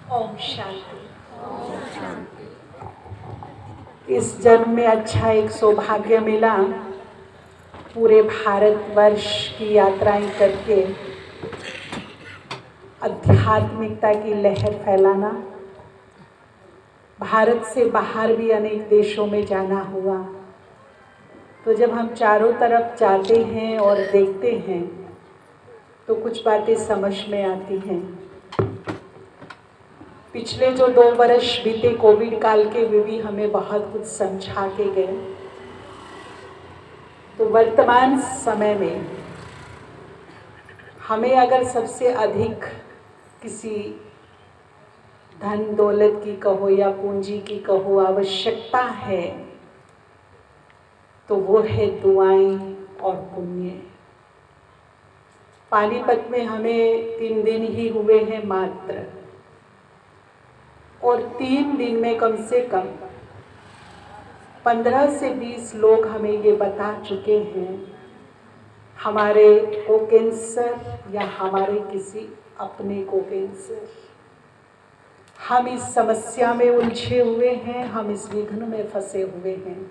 ओम शांति। इस जन्म में अच्छा एक सौभाग्य मिला पूरे भारतवर्ष की यात्राएं करके आध्यात्मिकता की लहर फैलाना। भारत से बाहर भी अनेक देशों में जाना हुआ। तो जब हम चारों तरफ जाते हैं और देखते हैं तो कुछ बातें समझ में आती हैं। पिछले जो 2 वर्ष बीते कोविड काल के वे भी हमें बहुत कुछ समझा के गए। तो वर्तमान समय में हमें अगर सबसे अधिक किसी धन दौलत की कहो या पूंजी की कहो आवश्यकता है तो वो है दुआएं और पुण्य। पानीपत में हमें 3 दिन ही हुए हैं मात्र, और 3 दिन में कम से कम 15 से 20 लोग हमें ये बता चुके हैं हमारे को कैंसर या हमारे किसी अपने को कैंसर। हम इस समस्या में उलझे हुए हैं, हम इस विघ्न में फंसे हुए हैं।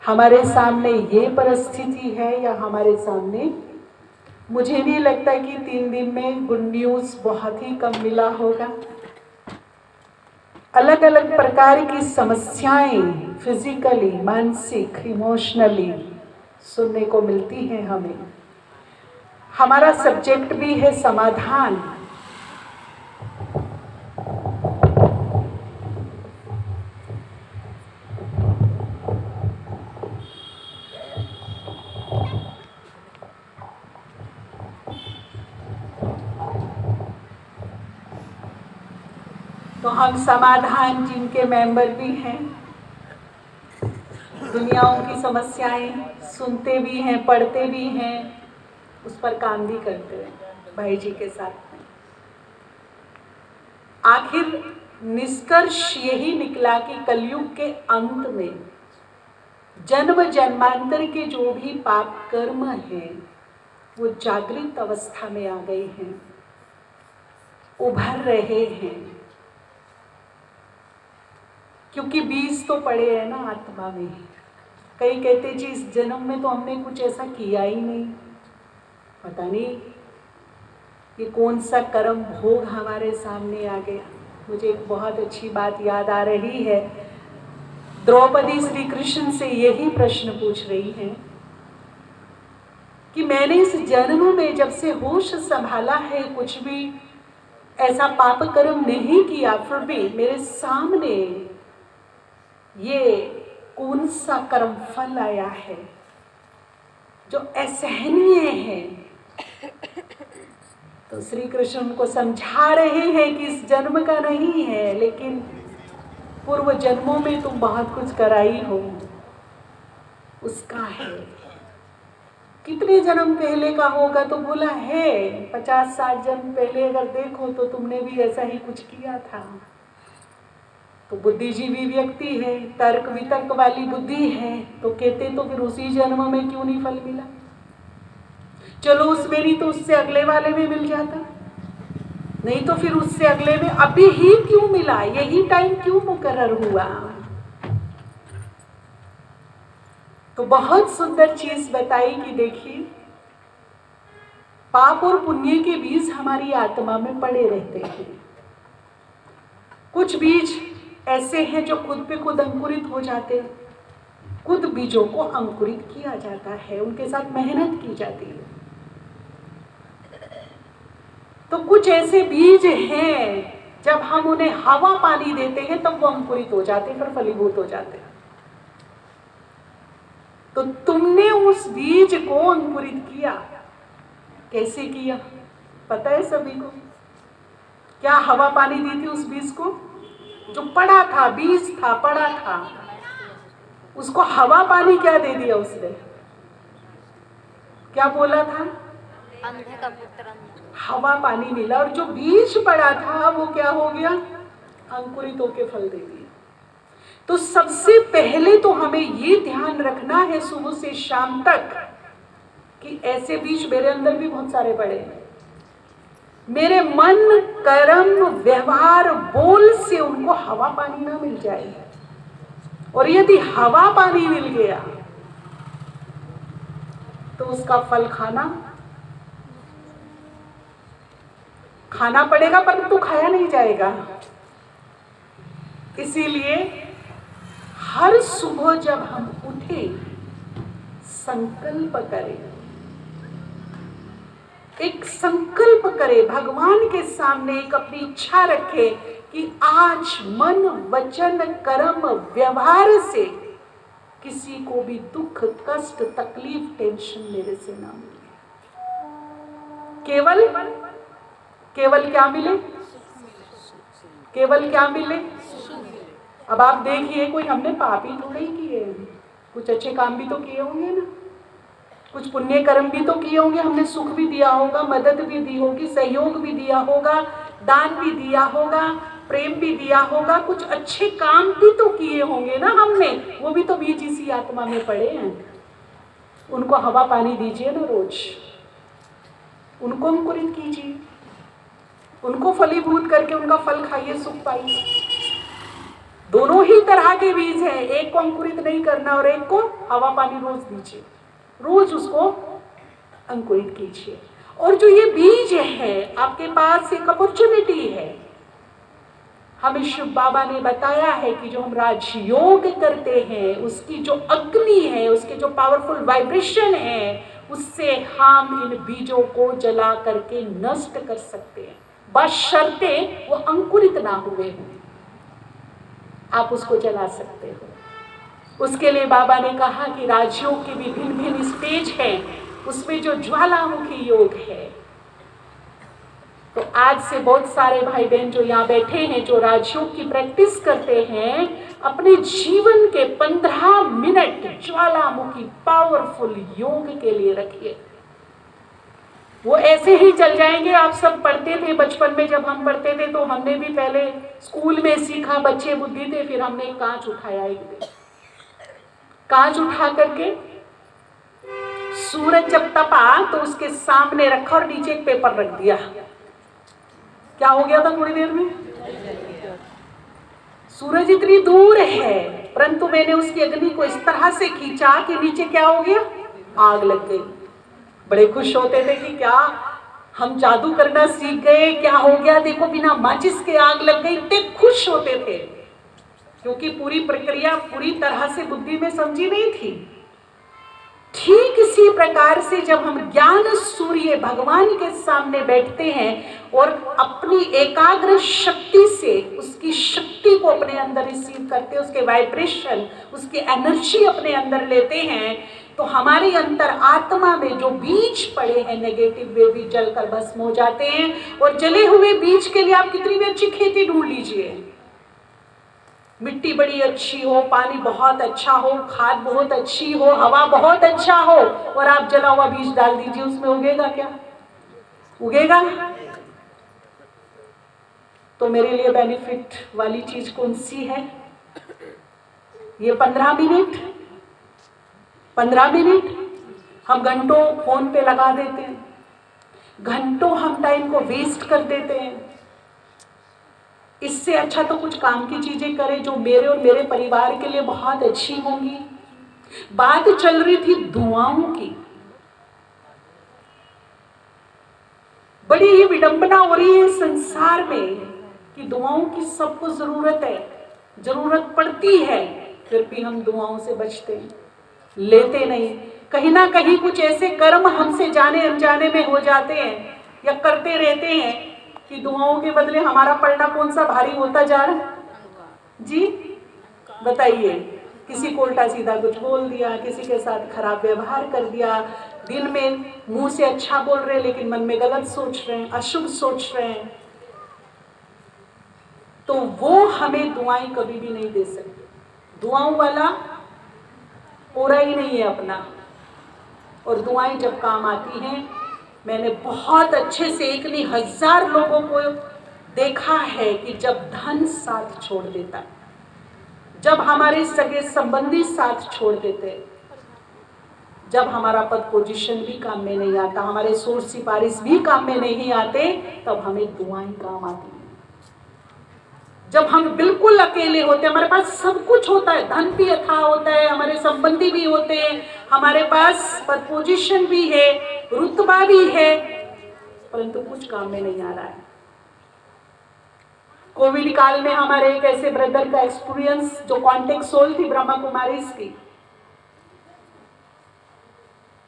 हमारे सामने ये परिस्थिति है या हमारे सामने, मुझे नहीं लगता कि 3 दिन में गुड न्यूज़ बहुत ही कम मिला होगा। अलग अलग प्रकार की समस्याएं फिजिकली, मानसिक, इमोशनली सुनने को मिलती हैं हमें। हमारा सब्जेक्ट भी है समाधान। तो हम समाधान जिनके मेंबर भी हैं, दुनियाओं की समस्याएं सुनते भी हैं, पढ़ते भी हैं, उस पर काम भी करते हैं भाई जी के साथ में। आखिर निष्कर्ष यही निकला कि कलयुग के अंत में जन्म जन्मांतर के जो भी पाप कर्म हैं वो जागृत अवस्था में आ गए हैं, उभर रहे हैं। क्योंकि बीज तो पड़े हैं ना आत्मा में। कई कहते जी इस जन्म में तो हमने कुछ ऐसा किया ही नहीं, पता नहीं ये कौन सा कर्म भोग हमारे सामने आ गया। मुझे एक बहुत अच्छी बात याद आ रही है। द्रौपदी श्री कृष्ण से यही प्रश्न पूछ रही हैं कि मैंने इस जन्म में जब से होश संभाला है कुछ भी ऐसा पाप कर्म नहीं किया, फिर भी मेरे सामने ये कौन सा कर्म फल आया है जो असहनीय है। तो श्री कृष्ण को समझा रहे हैं कि इस जन्म का नहीं है, लेकिन पूर्व जन्मों में तुम बहुत कुछ कराई हो, उसका है। कितने जन्म पहले का होगा तो बोला है 50-60 जन्म पहले अगर देखो तो तुमने भी ऐसा ही कुछ किया था। तो बुद्धिजीवी व्यक्ति है, तर्क वितर्क वाली बुद्धि है, तो कहते तो फिर उसी जन्म में क्यों नहीं फल मिला। चलो उसमें नहीं तो उससे अगले वाले में मिल जाता, नहीं तो फिर उससे अगले में अभी ही क्यों मिला, यही टाइम क्यों मुकर्रर हुआ। तो बहुत सुंदर चीज बताई कि देखिए पाप और पुण्य के बीज हमारी आत्मा में पड़े रहते हैं। कुछ बीज ऐसे हैं जो खुद पे खुद अंकुरित हो जाते हैं, खुद बीजों को अंकुरित किया जाता है, उनके साथ मेहनत की जाती है। तो कुछ ऐसे बीज हैं जब हम उन्हें हवा पानी देते हैं तब वो अंकुरित हो जाते हैं, फिर फलीभूत हो जाते हैं। तो तुमने उस बीज को अंकुरित किया, कैसे किया पता है सभी को? क्या हवा पानी दी थी उस बीज को? जो पड़ा था, बीज था, पड़ा था, उसको हवा पानी क्या दे दिया उसने? क्या बोला था? अंधे का पुत्र। हवा पानी मिला, और जो बीज पड़ा था वो क्या हो गया? अंकुरित होके फल दे दिया। तो सबसे पहले तो हमें ये ध्यान रखना है सुबह से शाम तक कि ऐसे बीज मेरे अंदर भी बहुत सारे पड़े हैं, मेरे मन, कर्म, व्यवहार, बोल से उनको हवा पानी ना मिल जाए। और यदि हवा पानी मिल गया तो उसका फल खाना पड़ेगा, परंतु खाया नहीं जाएगा। इसीलिए हर सुबह जब हम उठे, संकल्प करें, एक संकल्प करें, भगवान के सामने एक अपनी इच्छा रखें कि आज मन, वचन, कर्म, व्यवहार से किसी को भी दुख, कष्ट, तकलीफ, टेंशन मेरे से ना मिले। केवल क्या मिले? केवल क्या मिले? अब आप देखिए, कोई हमने पाप ही थोड़े ही किए, कुछ अच्छे काम भी तो किए होंगे ना, कुछ पुण्य कर्म भी तो किए होंगे, हमने सुख भी दिया होगा, मदद भी दी होगी, सहयोग भी दिया होगा, दान भी दिया होगा, प्रेम भी दिया होगा, कुछ अच्छे काम भी तो किए होंगे ना हमने, वो भी तो बीज इसी आत्मा में पड़े हैं। उनको हवा पानी दीजिए ना रोज, उनको अंकुरित कीजिए, उनको फलीभूत करके उनका फल खाइए, सुख पाइए। दोनों ही तरह के बीज हैं, एक को अंकुरित नहीं करना और एक को हवा पानी रोज दीजिए, रोज उसको अंकुरित कीजिए। और जो ये बीज है, आपके पास एक अपॉर्चुनिटी है। हमें शिव बाबा ने बताया है कि जो हम राजयोग करते हैं, उसकी जो अग्नि है, उसके जो पावरफुल वाइब्रेशन है, उससे हम इन बीजों को जला करके नष्ट कर सकते हैं, बशर्ते वो अंकुरित ना हुए हों। आप उसको जला सकते हो। उसके लिए बाबा ने कहा कि राजयोग के भी भिन्न भिन्न स्टेज हैं, उसमें जो ज्वालामुखी योग है। तो आज से बहुत सारे भाई बहन जो यहाँ बैठे हैं, जो राजयोग की प्रैक्टिस करते हैं, अपने जीवन के 15 मिनट ज्वालामुखी पावरफुल योग के लिए रखिए। वो ऐसे ही चल जाएंगे। आप सब पढ़ते थे बचपन में, जब हम पढ़ते थे तो हमने भी पहले स्कूल में सीखा, बच्चे बुद्धि थे, फिर हमने कांच उठाया, एक दिन कांच उठा करके सूरज जब तपा तो उसके सामने रखा और नीचे एक पेपर रख दिया। क्या हो गया था थोड़ी देर में? सूरज इतनी दूर है, परंतु मैंने उसकी अग्नि को इस तरह से खींचा कि नीचे क्या हो गया? आग लग गई। बड़े खुश होते थे कि क्या हम जादू करना सीख गए, क्या हो गया, देखो बिना माचिस के आग लग गई। इतने खुश होते थे क्योंकि पूरी प्रक्रिया पूरी तरह से बुद्धि में समझी नहीं थी। ठीक इसी प्रकार से जब हम ज्ञान सूर्य भगवान के सामने बैठते हैं और अपनी एकाग्र शक्ति से उसकी शक्ति को अपने अंदर रिसीव करते हैं, उसके वाइब्रेशन, उसकी एनर्जी अपने अंदर लेते हैं, तो हमारे अंतर आत्मा में जो बीज पड़े हैं नेगेटिव, वे भी जलकर भस्म हो जाते हैं। और जले हुए बीज के लिए आप कितनी भी अच्छी खेती ढूंढ लीजिए, मिट्टी बड़ी अच्छी हो, पानी बहुत अच्छा हो, खाद बहुत अच्छी हो, हवा बहुत अच्छा हो, और आप जला हुआ बीज डाल दीजिए, उसमें उगेगा क्या? उगेगा? तो मेरे लिए बेनिफिट वाली चीज कौन सी है? ये 15 मिनट हम घंटों फोन पे लगा देते हैं, घंटों हम टाइम को वेस्ट कर देते हैं। इससे अच्छा तो कुछ काम की चीजें करें जो मेरे और मेरे परिवार के लिए बहुत अच्छी होंगी। बात चल रही थी दुआओं की। बड़ी ही विडंबना हो रही है संसार में कि दुआओं की सबको जरूरत है, जरूरत पड़ती है, फिर भी हम दुआओं से बचते हैं, लेते नहीं। कहीं ना कहीं कुछ ऐसे कर्म हमसे जाने अनजाने में हो जाते हैं या करते रहते हैं कि दुआओं के बदले हमारा पलड़ा कौन सा भारी होता जा रहा है? जी बताइए। किसी को उल्टा सीधा कुछ बोल दिया, किसी के साथ खराब व्यवहार कर दिया, दिन में मुंह से अच्छा बोल रहे लेकिन मन में गलत सोच रहे हैं, अशुभ सोच रहे हैं, तो वो हमें दुआएं कभी भी नहीं दे सकते। दुआओं वाला पूरा ही नहीं है अपना। और दुआएं जब काम आती हैं, मैंने बहुत अच्छे से 1 नहीं 1000 लोगों को देखा है कि जब धन साथ छोड़ देता, जब हमारे सगे संबंधी साथ छोड़ देते, जब हमारा पद पोजीशन भी काम में नहीं आता, हमारे सोर्स सिफारिश भी काम में नहीं आते, तब हमें दुआएं काम आती हैं। जब हम बिल्कुल अकेले होते हैं, हमारे पास सब कुछ होता है, धन भी अथाह होता है, हमारे संबंधी भी होते हैं, हमारे पास पद पोजीशन भी है, रुतबा भी है, परंतु कुछ काम में नहीं आ रहा है। कोविड काल में हमारे एक ऐसे ब्रदर का एक्सपीरियंस, जो कॉन्टेक्ट सोल थी ब्रह्मा कुमारी की।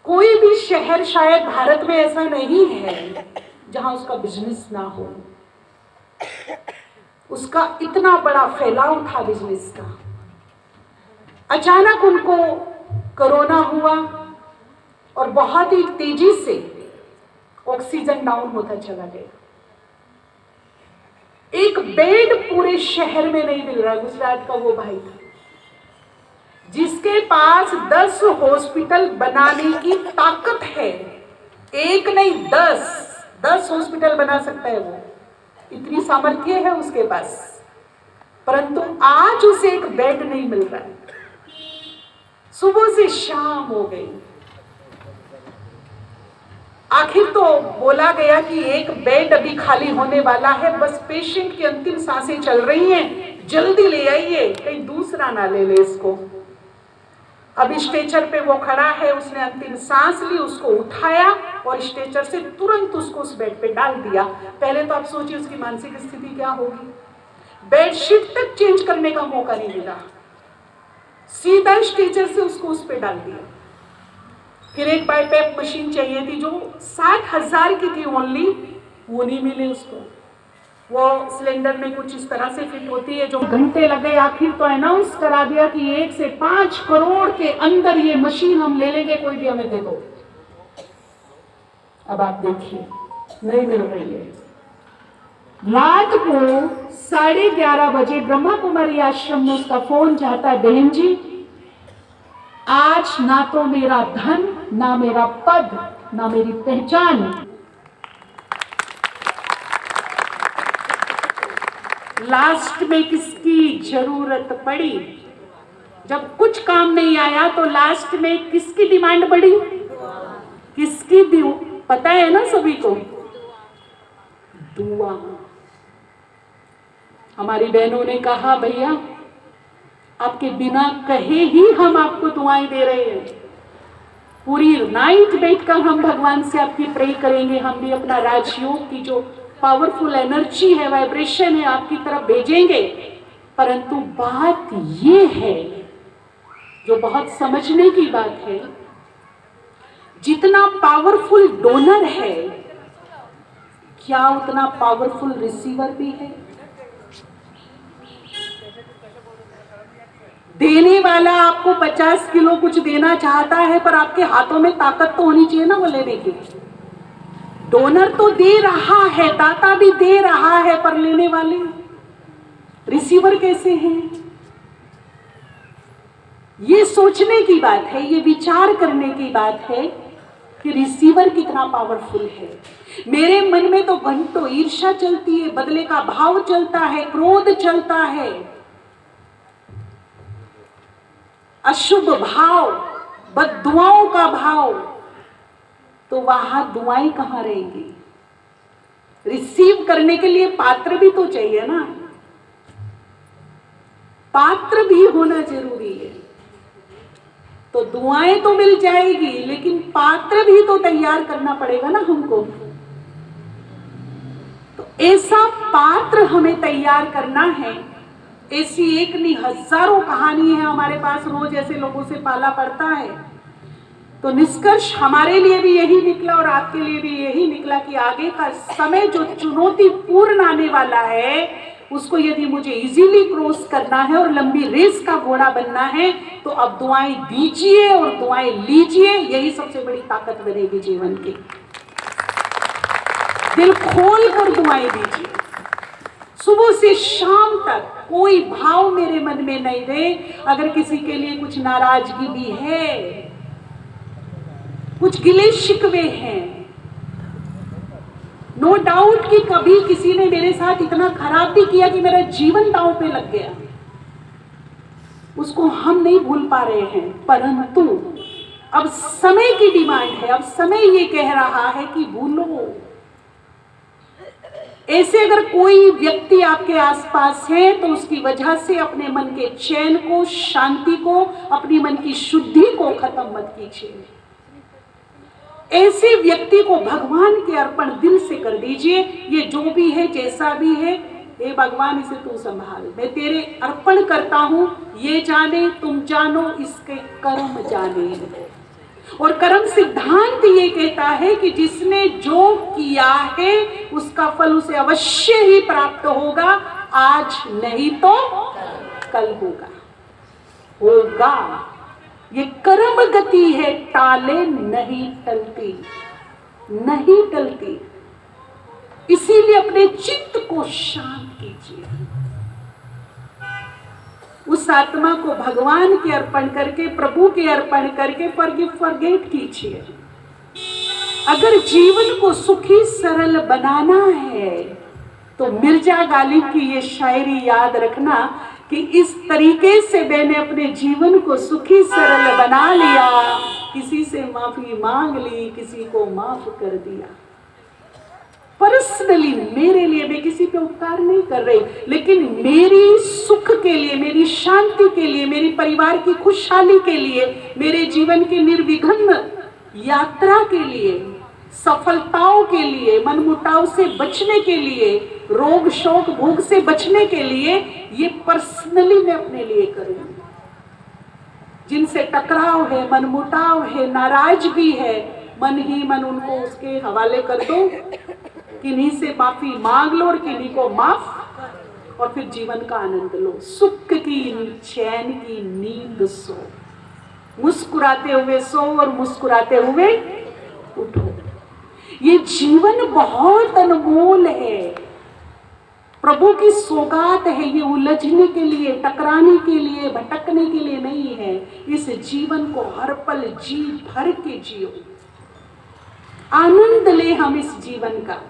कोई भी शहर शायद भारत में ऐसा नहीं है जहां उसका बिजनेस ना हो। उसका इतना बड़ा फैलाव था बिजनेस का। अचानक उनको कोरोना हुआ और बहुत ही तेजी से ऑक्सीजन डाउन होता चला गया। एक बेड पूरे शहर में नहीं मिल रहा। गुजरात का वो भाई था जिसके पास 10 हॉस्पिटल बनाने की ताकत है। एक नहीं 10 हॉस्पिटल बना सकता है वो, इतनी सामर्थ्य है उसके पास, परंतु आज उसे एक बेड नहीं मिल रहा है। सुबह से शाम हो गई, आखिर तो बोला गया कि एक बेड अभी खाली होने वाला है, बस पेशेंट की अंतिम सांसें चल रही हैं, जल्दी ले आइए, कहीं दूसरा ना ले ले इसको। अब स्ट्रेचर पे वो खड़ा है, उसने अंतिम सांस ली, उसको उठाया और स्ट्रेचर से तुरंत उसको उस बेड पे डाल दिया। पहले तो आप सोचिए उसकी मानसिक स्थिति क्या होगी। बेडशीट तक चेंज करने का मौका नहीं मिला, सीधा स्ट्रेचर से उसको उस पे डाल दिया। फिर एक बाईपैप मशीन चाहिए थी जो 60,000 की थी ओनली, वो नहीं मिली उसको। वो सिलेंडर में कुछ इस तरह से फिट होती है जो घंटे लगे, आखिर तो अनाउंस करा दिया कि 1 से 5 करोड़ के अंदर ये मशीन हम ले लेंगे, कोई भी हमें दे दो। अब आप देखिए नहीं मिल रही है। रात को 11:30 बजे ब्रह्मा कुमारी आश्रम में उसका फोन जाता है, बहन जी आज ना तो मेरा धन, ना मेरा पद, ना मेरी पहचान, लास्ट में किसकी जरूरत पड़ी। जब कुछ काम नहीं आया तो लास्ट में किसकी डिमांड बढ़ी, किसकी पता है ना सभी को, दुआ। हमारी बहनों ने कहा भैया आपके बिना कहे ही हम आपको दुआएं दे रहे हैं, पूरी नाइट बैठकर हम भगवान से आपकी प्रे करेंगे, हम भी अपना राजयोग की जो पावरफुल एनर्जी है, वाइब्रेशन है, आपकी तरफ भेजेंगे। परंतु बात ये है जो बहुत समझने की बात है, जितना पावरफुल डोनर है क्या उतना पावरफुल रिसीवर भी है। देने वाला आपको 50 किलो कुछ देना चाहता है, पर आपके हाथों में ताकत तो होनी चाहिए ना वो लेने की। डोनर तो दे रहा है, दाता भी दे रहा है, पर लेने वाले रिसीवर कैसे हैं? ये सोचने की बात है, ये विचार करने की बात है कि रिसीवर कितना पावरफुल है। मेरे मन में तो घंटों ईर्ष्या चलती है, बदले का भाव चलता है, क्रोध चलता है, अशुभ भाव, बद्दुआओं का भाव, तो वहां दुआएं कहां रहेंगी? रिसीव करने के लिए पात्र भी तो चाहिए ना, पात्र भी होना जरूरी है। तो दुआएं तो मिल जाएगी, लेकिन पात्र भी तो तैयार करना पड़ेगा ना हमको। तो ऐसा पात्र हमें तैयार करना है। ऐसी एक नहीं हजारों कहानी है हमारे पास, रोज ऐसे लोगों से पाला पड़ता है। तो निष्कर्ष हमारे लिए भी यही निकला और आपके लिए भी यही निकला कि आगे का समय जो चुनौतीपूर्ण आने वाला है, उसको यदि मुझे इजीली क्रॉस करना है और लंबी रेस का घोड़ा बनना है, तो अब दुआएं दीजिए और दुआएं लीजिए, यही सबसे बड़ी ताकत बनेगी जीवन की। दिल खोल कर दुआएं दीजिए, सुबह से शाम तक कोई भाव मेरे मन में नहीं रहे। अगर किसी के लिए कुछ नाराजगी भी है, कुछ गिले शिकवे हैं, नो डाउट कि कभी किसी ने मेरे साथ इतना खराब भी किया कि मेरा जीवन दांव पे लग गया, उसको हम नहीं भूल पा रहे हैं, परंतु अब समय की डिमांड है, अब समय ये कह रहा है कि भूलो। ऐसे अगर कोई व्यक्ति आपके आसपास है तो उसकी वजह से अपने मन के चैन को, शांति को, अपनी मन की शुद्धि को खत्म मत कीजिए। ऐसे व्यक्ति को भगवान के अर्पण दिल से कर दीजिए। ये जो भी है, जैसा भी है, हे भगवान इसे तू संभाल, मैं तेरे अर्पण करता हूं। ये जाने तुम जानो, इसके कर्म जाने। और कर्म सिद्धांत ये कहता है कि जिसने जो किया है उसका फल उसे अवश्य ही प्राप्त होगा, आज नहीं तो कल होगा। ये कर्म गति है, टाले नहीं टलती, नहीं टलती। इसीलिए अपने चित्त को शांत कीजिए, उस आत्मा को भगवान के अर्पण करके, प्रभु के अर्पण करके फॉरगिव फॉरगेट कीजिए। अगर जीवन को सुखी सरल बनाना है तो मिर्जा गालिब की ये शायरी याद रखना कि इस तरीके से मैंने अपने जीवन को सुखी सरल बना लिया, किसी से माफी मांग ली, किसी को माफ कर दिया। पर्सनली मेरे लिए, मैं किसी पे उपकार नहीं कर रही, लेकिन मेरी सुख के लिए, मेरी शांति के लिए, मेरी परिवार की खुशहाली के लिए, मेरे जीवन की निर्विघ्न यात्रा के लिए, सफलताओं के लिए, मनमुटाव से बचने के लिए, रोग शोक भूख से बचने के लिए, ये पर्सनली मैं अपने लिए करूंगी। जिनसे टकराव है, मनमुटाव है, नाराजगी है, मन ही मन उनको उसके हवाले कर दो। किन्हीं से माफी मांग लो और किन्हीं को माफ, और फिर जीवन का आनंद लो। सुख की चैन की नींद सो, मुस्कुराते हुए सो और मुस्कुराते हुए उठो। ये जीवन बहुत अनमोल है, प्रभु की सौगात है। ये उलझने के लिए, टकराने के लिए, भटकने के लिए नहीं है। इस जीवन को हर पल जी भर के जियो, आनंद ले हम इस जीवन का।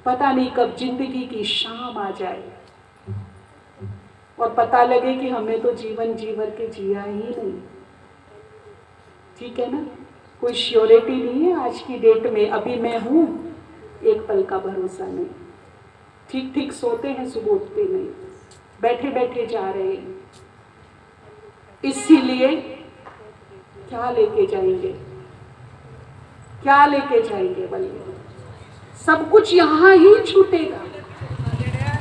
पता नहीं कब जिंदगी की शाम आ जाए और पता लगे कि हमें तो जीवन जी भर के जिया ही नहीं। ठीक है ना? कोई श्योरिटी नहीं है आज की डेट में। अभी मैं हूं, एक पल का भरोसा नहीं। ठीक ठीक सोते हैं, सुबह उठते नहीं, बैठे बैठे जा रहे हैं। इसीलिए क्या लेके जाएंगे, क्या लेके जाएंगे? बोलिए, सब कुछ यहाँ ही छूटेगा,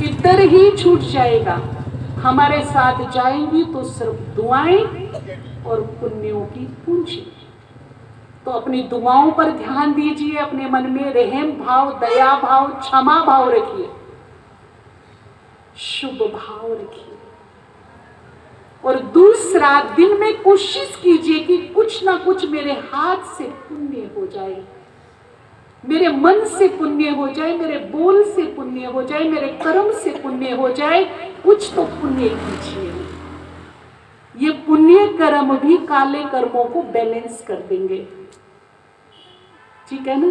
इधर ही छूट जाएगा। हमारे साथ जाएंगी तो सिर्फ दुआएं और पुण्यों की पूंजी। तो अपनी दुआओं पर ध्यान दीजिए, अपने मन में रहम भाव, दया भाव, क्षमा भाव रखिए, शुभ भाव रखिए। और दूसरा, दिन में कोशिश कीजिए कि कुछ ना कुछ मेरे हाथ से पुण्य हो जाए, मेरे मन से पुण्य हो जाए, मेरे बोल से पुण्य हो जाए, मेरे कर्म से पुण्य हो जाए। कुछ तो पुण्य कीजिए। ये पुण्य कर्म भी काले कर्मों को बैलेंस कर देंगे। ठीक है ना?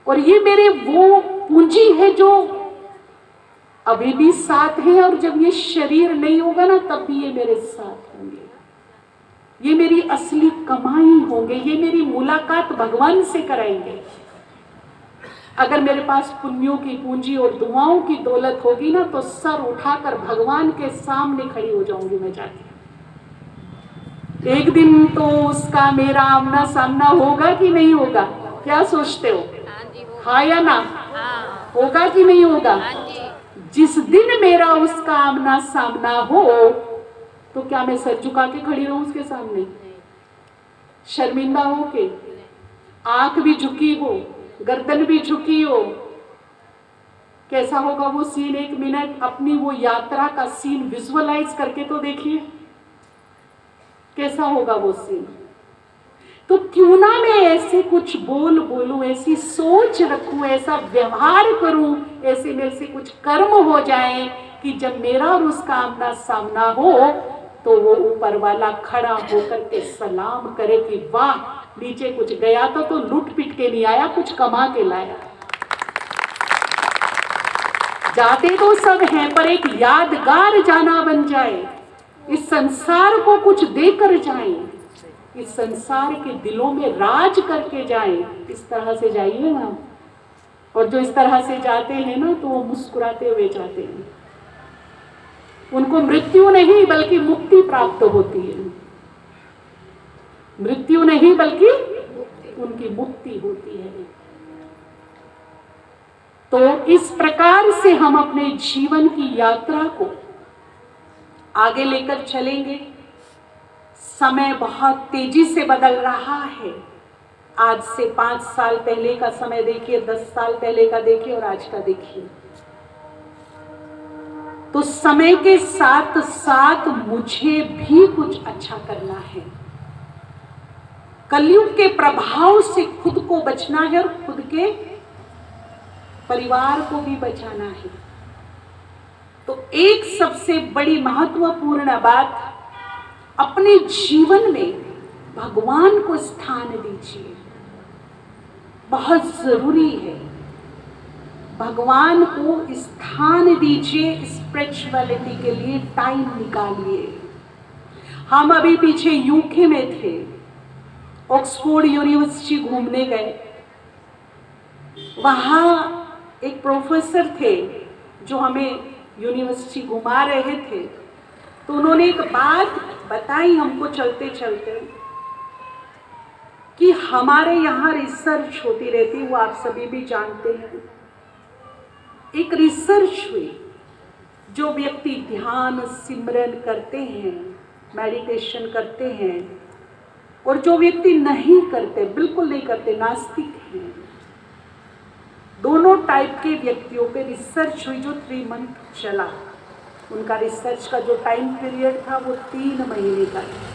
और ये मेरे वो पूंजी है जो अभी भी साथ है, और जब ये शरीर नहीं होगा ना, तब भी ये मेरे साथ होंगे। ये मेरी असली कमाई होंगे, ये मेरी मुलाकात भगवान से कराएंगे। अगर मेरे पास पुण्यों की पूंजी और दुआओं की दौलत होगी ना, तो सर उठाकर भगवान के सामने खड़ी हो जाऊंगी मैं जाके। एक दिन तो उसका मेरा आमना सामना होगा कि नहीं होगा? क्या सोचते हो? हाँ या ना? होगा कि नहीं होगा? जिस दिन मेरा उसका आमना सामना हो, तो क्या मैं सर झुका के खड़ी रहूं उसके सामने, शर्मिंदा हो के, आंख भी झुकी हो, गर्दन भी झुकी हो? कैसा होगा वो सीन? एक मिनट अपनी वो यात्रा का सीन विजुअलाइज करके तो देखिए, कैसा होगा वो सीन। तो क्यों ना मैं ऐसे कुछ बोलूं, ऐसी सोच रखूं, ऐसा व्यवहार करूं, ऐसे मेरे से कुछ कर्म हो जाए कि जब मेरा और उसका आमना सामना हो तो वो ऊपर वाला खड़ा होकर के सलाम करे कि वाह, नीचे कुछ गया तो लूट पिट के नहीं आया, कुछ कमा के लाया। जाते तो सब हैं, पर एक यादगार जाना बन जाए, इस संसार को कुछ देकर जाएं। इस संसार के दिलों में राज करके जाएं, इस तरह से जाइए ना। और जो इस तरह से जाते हैं ना, तो वो मुस्कुराते हुए जाते हैं। उनको मृत्यु नहीं बल्कि मुक्ति प्राप्त होती है। मृत्यु नहीं बल्कि उनकी मुक्ति होती है। तो इस प्रकार से हम अपने जीवन की यात्रा को आगे लेकर चलेंगे। समय बहुत तेजी से बदल रहा है। आज से 5 साल पहले का समय देखिए, 10 साल पहले का देखिए और आज का देखिए। तो समय के साथ साथ मुझे भी कुछ अच्छा करना है। कलयुग के प्रभाव से खुद को बचना है और खुद के परिवार को भी बचाना है। तो एक सबसे बड़ी महत्वपूर्ण बात, अपने जीवन में भगवान को स्थान दीजिए। बहुत जरूरी है, भगवान को स्थान दीजिए। स्पिरिचुअलिटी के लिए टाइम निकालिए। हम अभी पीछे यूके में थे, ऑक्सफोर्ड यूनिवर्सिटी घूमने गए। वहाँ एक प्रोफेसर थे जो हमें यूनिवर्सिटी घुमा रहे थे। तो उन्होंने एक बात बताई हमको चलते चलते कि हमारे यहाँ रिसर्च होती रहती, वो आप सभी भी जानते हैं। एक रिसर्च हुई, जो व्यक्ति ध्यान सिमरन करते हैं, मेडिटेशन करते हैं, और जो व्यक्ति नहीं करते, बिल्कुल नहीं करते, नास्तिक हैं, दोनों टाइप के व्यक्तियों पे रिसर्च हुई जो 3 मंथ चला। उनका रिसर्च का जो टाइम पीरियड था वो 3 महीने का था।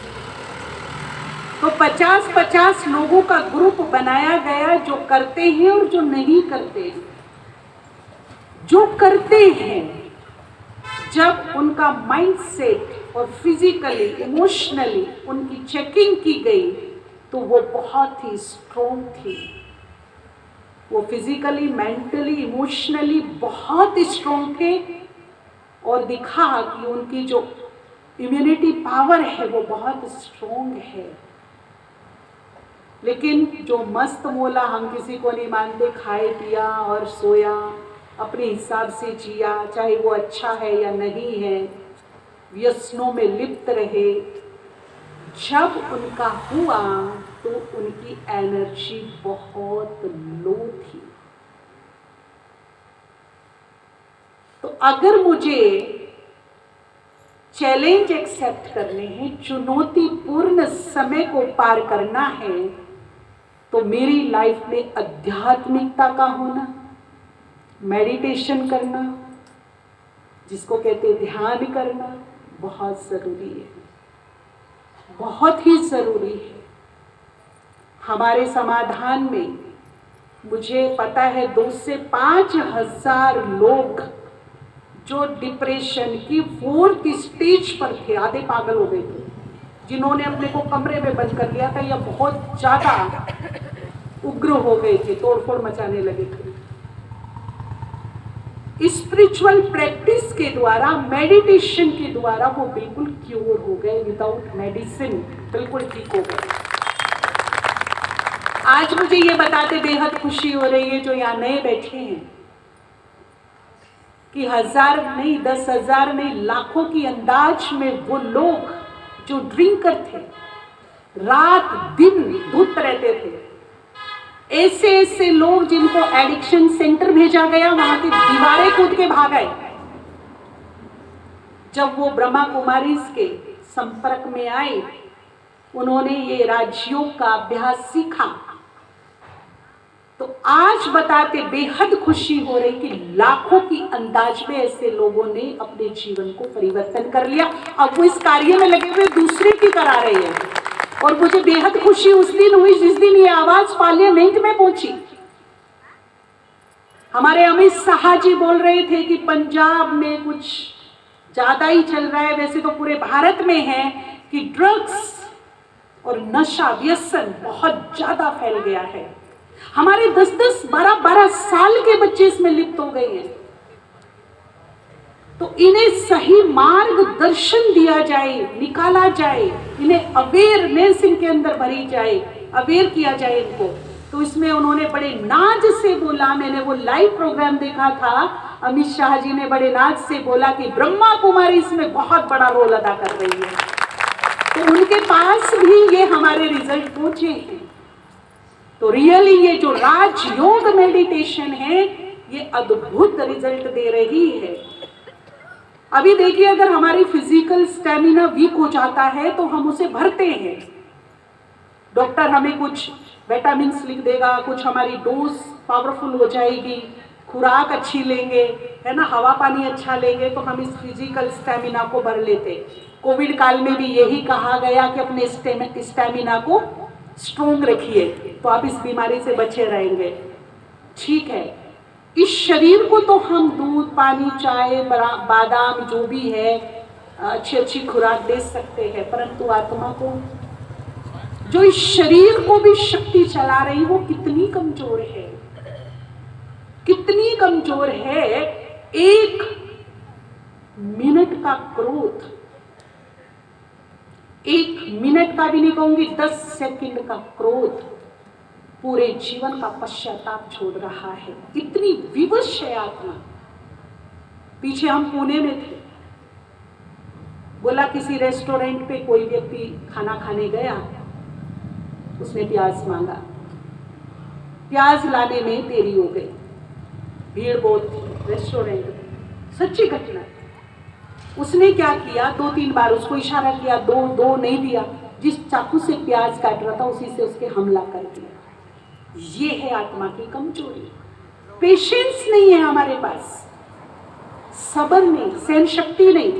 तो 50-50 लोगों का ग्रुप बनाया गया, जो करते हैं और जो नहीं करते हैं। जो करते हैं, जब उनका माइंडसेट और फिजिकली इमोशनली उनकी चेकिंग की गई, तो वो बहुत ही स्ट्रोंग थी। वो फिजिकली, मेंटली, इमोशनली बहुत स्ट्रोंग थे और दिखा कि उनकी जो इम्यूनिटी पावर है वो बहुत स्ट्रोंग है। लेकिन जो मस्त मोला, हम किसी को नहीं मानते, खाए पिया और सोया, अपने हिसाब से जिया, चाहे वो अच्छा है या नहीं है, व्यसनों में लिप्त रहे। जब उनका हुआ तो उनकी एनर्जी बहुत लो थी। तो अगर मुझे चैलेंज एक्सेप्ट करने हैं, चुनौतीपूर्ण समय को पार करना है, तो मेरी लाइफ में आध्यात्मिकता का होना, मेडिटेशन करना, जिसको कहते हैं ध्यान करना, बहुत जरूरी है। बहुत ही जरूरी है। हमारे समाधान में मुझे पता है 2 से 5 हजार लोग जो डिप्रेशन की 4th स्टेज पर थे, आधे पागल हो गए थे, जिन्होंने अपने को कमरे में बंद कर लिया था या बहुत ज्यादा उग्र हो गए थे, तोड़फोड़ मचाने लगे थे। स्पिरिचुअल प्रैक्टिस के द्वारा, मेडिटेशन के द्वारा वो बिल्कुल क्योर हो गए, विदाउट मेडिसिन बिल्कुल ठीक हो गए। आज मुझे ये बताते बेहद खुशी हो रही है, जो यहाँ नए बैठे हैं, कि 1000 नहीं, 10,000 नहीं, लाखों की अंदाज में वो लोग जो ड्रिंकर थे, रात दिन धुत रहते थे, ऐसे लोग जिनको एडिक्शन सेंटर भेजा गया, वहां की दीवारें कूद के भाग गए। जब वो ब्रह्मा कुमारी के संपर्क में आए, उन्होंने ये राजयोग का अभ्यास सीखा। तो आज बताते बेहद खुशी हो रही कि लाखों की अंदाज में ऐसे लोगों ने अपने जीवन को परिवर्तन कर लिया। अब वो इस कार्य में लगे हुए दूसरे की करा रहे हैं। और मुझे बेहद खुशी उस दिन हुई जिस दिन ये आवाज पार्लियामेंट में पहुंची। हमारे अमित शाह जी बोल रहे थे कि पंजाब में कुछ ज्यादा ही चल रहा है, वैसे तो पूरे भारत में है, कि ड्रग्स और नशा व्यसन बहुत ज्यादा फैल गया है। हमारे 10-10, 12-12 साल के बच्चे इसमें लिप्त हो गए हैं। तो तो इन्हें सही मार्गदर्शन दिया जाए, निकाला जाए, इन्हें अवेयरनेस इनके अंदर भरी जाए, अवेयर किया जाए इनको। तो इसमें उन्होंने बड़े नाज से बोला, मैंने वो लाइव प्रोग्राम देखा था, अमित शाह जी ने बड़े नाज से बोला कि ब्रह्मा कुमारी इसमें बहुत बड़ा रोल अदा कर रही है। तो उनके पास भी ये हमारे रिजल्ट पहुंचे हैं। तो रियली ये जो राजयोग मेडिटेशन है ये अद्भुत रिजल्ट दे रही है। अभी देखिए, अगर हमारी फिजिकल स्टेमिना वीक हो जाता है तो हम उसे भरते हैं। डॉक्टर हमें कुछ विटामिन लिख देगा, कुछ हमारी डोज पावरफुल हो जाएगी, खुराक अच्छी लेंगे, है ना, हवा पानी अच्छा लेंगे तो हम इस फिजिकल स्टेमिना को भर लेते। कोविड काल में भी यही कहा गया कि अपने स्टेमिना को स्ट्रोंग रखिए तो आप इस बीमारी से बचे रहेंगे। ठीक है, इस शरीर को तो हम दूध, पानी, चाय, बादाम जो भी है अच्छी अच्छी खुराक दे सकते हैं, परंतु आत्मा को, जो इस शरीर को भी शक्ति चला रही, वो कितनी कमजोर है, कितनी कमजोर है। 1 मिनट का क्रोध, 1 मिनट का भी नहीं कहूंगी, 10 सेकंड का क्रोध पूरे जीवन का पश्चाताप छोड़ रहा है। इतनी विवश है आत्मा। पीछे हम पुणे में थे, बोला किसी रेस्टोरेंट पे कोई व्यक्ति खाना खाने गया, उसने प्याज मांगा, प्याज लाने में देरी हो गई, भीड़ बहुत थी रेस्टोरेंट में, सच्ची घटना। उसने क्या किया, 2-3 बार उसको इशारा किया, दो नहीं दिया, जिस चाकू से प्याज काट रहा था उसी से उसके हमला कर दिया। ये है आत्मा की कमजोरी। पेशेंस नहीं है हमारे पास, सब्र नहीं, सहन शक्ति नहीं।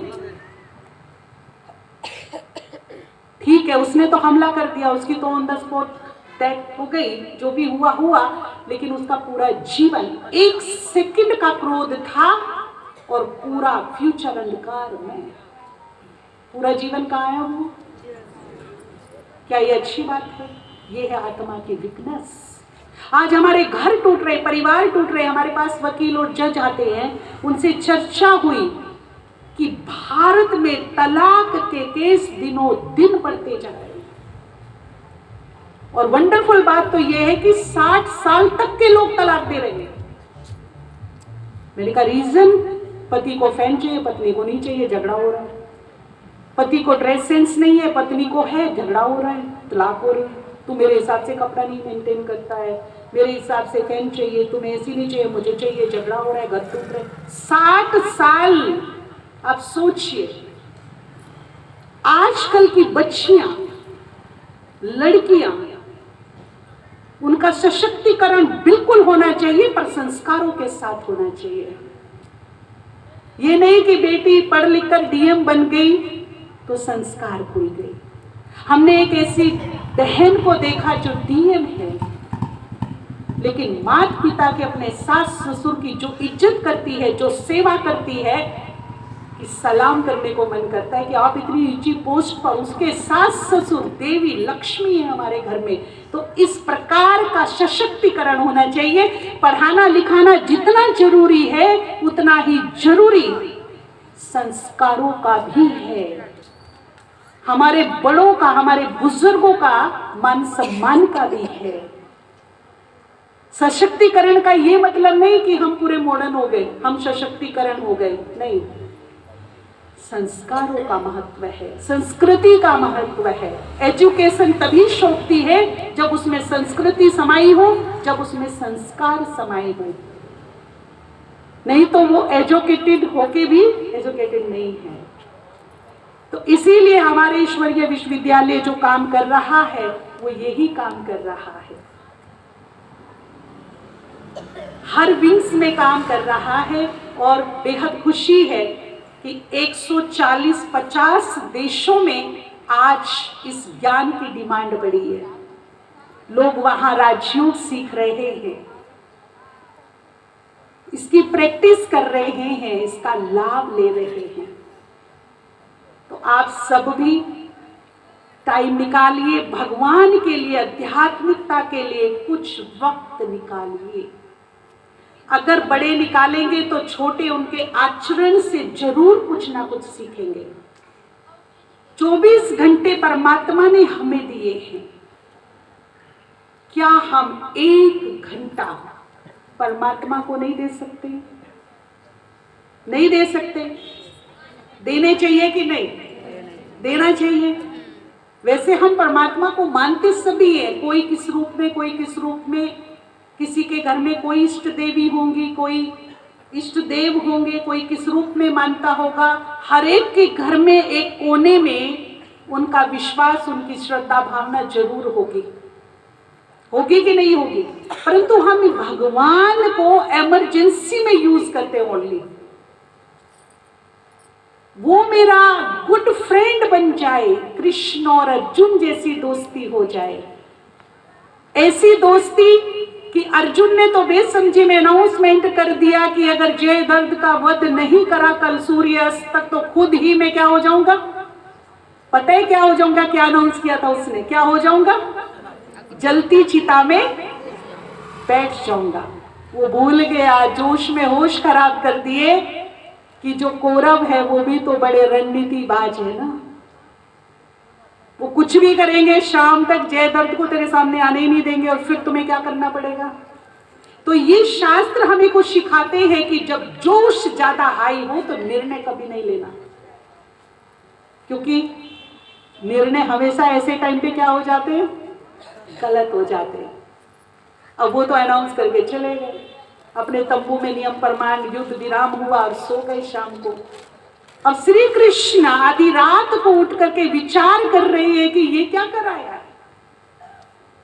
ठीक है, उसने तो हमला कर दिया, उसकी तो ऑन द स्पॉट डेथ हो गई, जो भी हुआ हुआ, लेकिन उसका पूरा जीवन 1 सेकंड का क्रोध था और पूरा फ्यूचर अंधकार में, पूरा जीवन कहाँ है वो? क्या ये अच्छी बात है? ये है आत्मा की वीकनेस। आज हमारे घर टूट रहे, परिवार टूट रहे, हमारे पास वकील और जज आते हैं, उनसे चर्चा हुई कि भारत में तलाक के केस दिनों दिन बढ़ते जा रहे हैं। और वंडरफुल बात तो यह है कि 60 साल तक के लोग तलाक दे रहे हैं। मैंने कहा रीजन, पति को फैन चाहिए, पत्नी को नहीं चाहिए, झगड़ा हो रहा है। पति को ड्रेस सेंस नहीं है, पत्नी को है, झगड़ा हो रहा है, तलाक हो रही है। तू मेरे हिसाब से कपड़ा नहीं मेंटेन करता है, मेरे हिसाब से फैन चाहिए, तुम्हें ऐसी नहीं चाहिए, मुझे चाहिए, झगड़ा हो रहा है, घर टूट रहे। 60 साल। आप सोचिए, आजकल की बच्चियां, लड़कियां, उनका सशक्तिकरण बिल्कुल होना चाहिए, पर संस्कारों के साथ होना चाहिए। ये नहीं कि बेटी पढ़ लिख कर डीएम बन गई तो संस्कार भूल गई। हमने एक ऐसी बहन को देखा जो डीएम है, लेकिन माता पिता के, अपने सास ससुर की जो इज्जत करती है, जो सेवा करती है, कि सलाम करने को मन करता है कि आप इतनी ऊंची पोस्ट पर, उसके सास ससुर देवी लक्ष्मी है हमारे घर में। तो इस प्रकार का सशक्तिकरण होना चाहिए। पढ़ाना लिखाना जितना जरूरी है उतना ही जरूरी संस्कारों का भी है, हमारे बड़ों का, हमारे बुजुर्गों का मान सम्मान का भी है। सशक्तिकरण का ये मतलब नहीं कि हम पूरे मॉडर्न हो गए, हम सशक्तिकरण हो गए, नहीं। संस्कारों का महत्व है, संस्कृति का महत्व है। एजुकेशन तभी शोभती है जब उसमें संस्कृति समाई हो, जब उसमें संस्कार समाये हो। नहीं तो वो एजुकेटेड होके भी एजुकेटेड नहीं है। तो इसीलिए हमारे ईश्वरीय विश्वविद्यालय जो काम कर रहा है वो यही काम कर रहा है, हर विंग्स में काम कर रहा है। और बेहद खुशी है कि 140-50 देशों में आज इस ज्ञान की डिमांड बढ़ी है। लोग वहां राजयोग सीख रहे हैं, इसकी प्रैक्टिस कर रहे हैं, इसका लाभ ले रहे हैं। तो आप सब भी टाइम निकालिए भगवान के लिए, आध्यात्मिकता के लिए कुछ वक्त निकालिए। अगर बड़े निकालेंगे तो छोटे उनके आचरण से जरूर कुछ ना कुछ सीखेंगे। 24 घंटे परमात्मा ने हमें दिए हैं, क्या हम 1 घंटा परमात्मा को नहीं दे सकते? नहीं दे सकते? देने चाहिए कि नहीं? देना चाहिए। वैसे हम परमात्मा को मानते सभी हैं, कोई किस रूप में, कोई किस रूप में। किसी के घर में कोई इष्ट देवी होंगी, कोई इष्ट देव होंगे, कोई किस रूप में मानता होगा। हर एक के घर में एक कोने में उनका विश्वास, उनकी श्रद्धा भावना जरूर होगी। होगी कि नहीं होगी? परंतु हम भगवान को इमरजेंसी में यूज करते हैं ओनली। वो मेरा गुड फ्रेंड बन जाए, कृष्ण और अर्जुन जैसी दोस्ती हो जाए। ऐसी दोस्ती कि अर्जुन ने तो बेसमझी में अनाउंसमेंट कर दिया कि अगर जय दर्द का वध नहीं करा कल सूर्यास्त तक तो खुद ही मैं क्या हो जाऊंगा? पता है क्या हो जाऊंगा? क्या अनाउंस किया था उसने? क्या हो जाऊंगा? जलती चिता में बैठ जाऊंगा। वो भूल गया, जोश में होश खराब कर दिए कि जो कौरव है वो भी तो बड़े रणनीतिबाज है ना। वो कुछ भी करेंगे, शाम तक जय दर्द को तेरे सामने आने ही नहीं देंगे और फिर तुम्हें क्या करना पड़ेगा। तो ये शास्त्र हमें कुछ सिखाते हैं कि जब जोश ज्यादा हाई हो तो निर्णय कभी नहीं लेना, क्योंकि निर्णय हमेशा ऐसे टाइम पे क्या हो जाते हैं? गलत हो जाते हैं। अब वो तो अनाउंस करके चले गए, अपने तंबू में नियम प्रमाण युद्ध विराम हुआ और सो गए शाम को। अब श्री कृष्ण आधी रात को उठ करके विचार कर रहे हैं कि ये क्या कराया,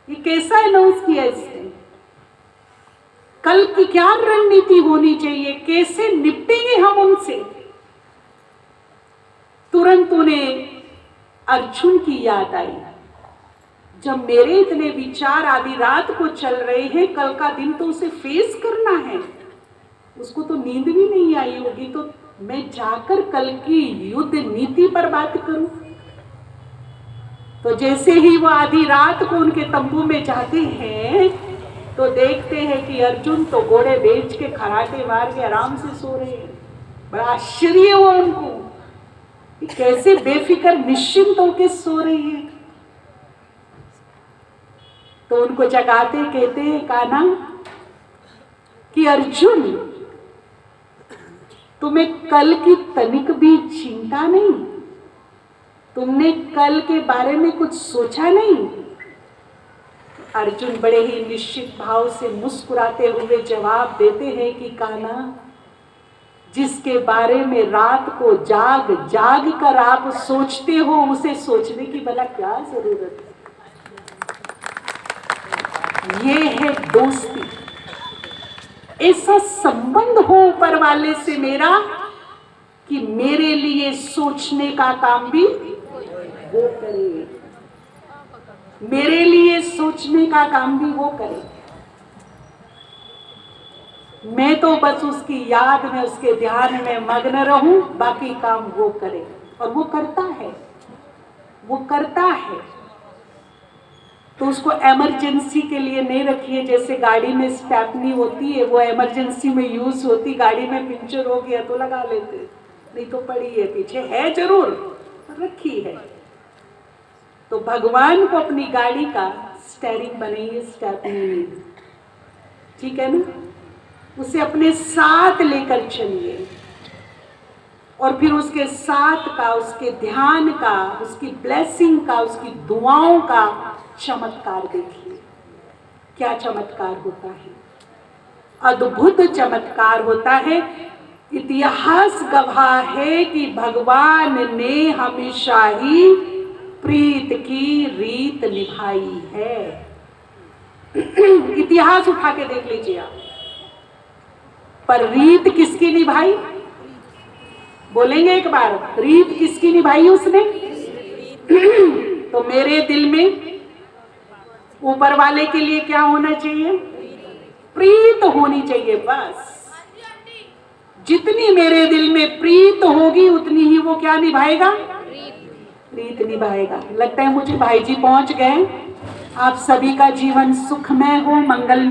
ये कैसा अनाउंस किया इसने, कल की क्या रणनीति होनी चाहिए, कैसे निपटेंगे हम उनसे। तुरंत उन्हें अर्जुन की याद आई, जब मेरे इतने विचार आधी रात को चल रहे हैं, कल का दिन तो उसे फेस करना है, उसको तो नींद भी नहीं आई होगी, तो मैं जाकर कल की युद्ध नीति पर बात करूं। तो जैसे ही वो आधी रात को उनके तंबू में जाते हैं तो देखते हैं कि अर्जुन तो घोड़े बेच के खराटे मार के आराम से सो रहे हैं। बड़ा आश्चर्य हुआ उनको कि कैसे बेफिक्र निश्चिंत होकर सो रहे हैं। तो उनको जगाते कहते हैं कान्हा कि अर्जुन, तुम्हें कल की तनिक भी चिंता नहीं, तुमने कल के बारे में कुछ सोचा नहीं। अर्जुन बड़े ही निश्चित भाव से मुस्कुराते हुए जवाब देते हैं कि कान्हा, जिसके बारे में रात को जाग जाग कर आप सोचते हो, उसे सोचने की भला क्या जरूरत है। ये है दोस्ती। ऐसा संबंध हो ऊपर वाले से मेरा कि मेरे लिए सोचने का काम भी वो करे, मेरे लिए सोचने का काम भी वो करे। मैं तो बस उसकी याद में, उसके ध्यान में मग्न रहूं, बाकी काम वो करे। और वो करता है, वो करता है। तो उसको इमरजेंसी के लिए नहीं रखिए। जैसे गाड़ी में स्टेपनी होती है, वो इमरजेंसी में यूज होती, गाड़ी में पंचर हो गया तो लगा लेते, नहीं तो पड़ी है पीछे, है जरूर रखी है। तो भगवान को अपनी गाड़ी का स्टीयरिंग बनाइए, स्टेपनी, ठीक है ना। उसे अपने साथ लेकर चलिए और फिर उसके साथ का, उसके ध्यान का, उसकी ब्लेसिंग का, उसकी दुआओं का चमत्कार देखिए। क्या चमत्कार होता है, अद्भुत चमत्कार होता है। इतिहास गवाह है कि भगवान ने हमेशा ही प्रीत की रीत निभाई है। इतिहास उठा के देख लीजिए आप। पर रीत किसकी निभाई? बोलेंगे एक बार, रीत किसकी निभाई उसने? तो मेरे दिल में ऊपर वाले के लिए क्या होना चाहिए? प्रीत होनी चाहिए। बस जितनी मेरे दिल में प्रीत होगी उतनी ही वो क्या निभाएगा? प्रीत निभाएगा। लगता है मुझे भाई जी पहुंच गए। आप सभी का जीवन सुखमय हो, मंगल